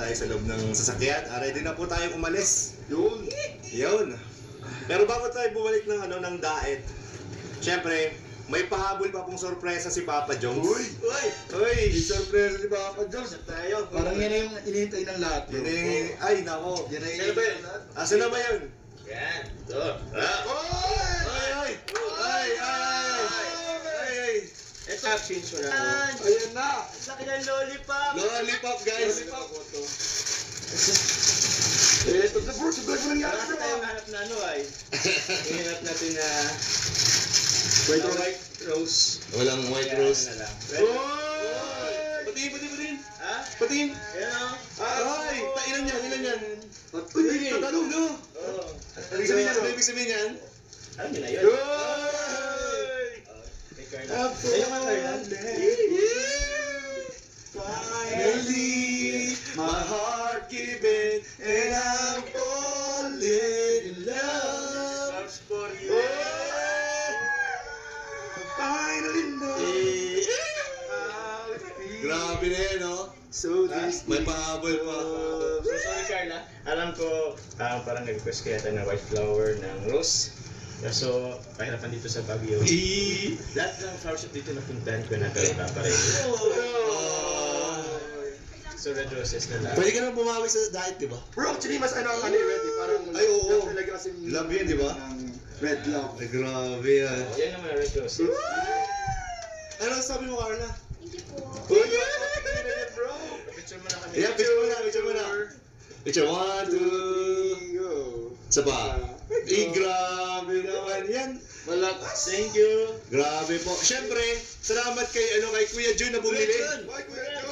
tayo sa loob ng sasakyan. Ready na po tayong umalis. Yun. Yun. Pero bago tayo bumalik ng ng diet, syempre, may pahabol pa pong sorpresa si Papa Jones. Uy! Uy! Surprise ni Papa Jones. Tayo. Parang yan na yung inihintay ng lahat. Yun na yung, ay, nako. Yan na yung Sino ba inihintay yun? ng lahat. Asan na ba yun? Yan. Ito. Ay, ay! Ay, ay! Ito, change ko na. Ayan na! Laki ng lollipop. Lollipop, guys! Ito na bro, sobrang ko nangyari Parang tayo hanap na ano ay. Hinap natin na white rose. Walang white Kaya rose. ano na lang. Oy! Patingin! Ha? Patingin! Ayan o. Ay! Ilan yan? Uy, may tatanong no! Oo. Ibig sabihin yan? Ano ibig sabihin yan? Alam niyo na yun. Oy! Kay Carla. Ayun ka Carla. Finally, my heart giving, and I'm falling in love. Loves for you. Finally, no. Grabe na yan, no? So this May pahabol pa. So sorry Carla, alam ko parang nag-request kaya tayo ng white flower ng rose. So, pahirapan dito sa Baguio. Lahat ng flower shop dito napuntahan ko na pero papareho. So red roses na lang. Pwede ka na bumawi sa diet, di ba? Bro, actually mas ano ang ano yung red eh. Parang Ay, oo. talaga kasi Love yun, di ba? ng red love. Ay, grabe yan. Oh, yan naman ang red roses. Ano sabi mo, Carla? Uy, Bro, picture mo na kami. Yeah, picture mo na. Picture, 1, 2. go. Isa pa. Grabe naman yan. Malakas. Thank you. Grabe po. Siyempre, salamat kay Kuya Jun na bumili. Bye, Kuya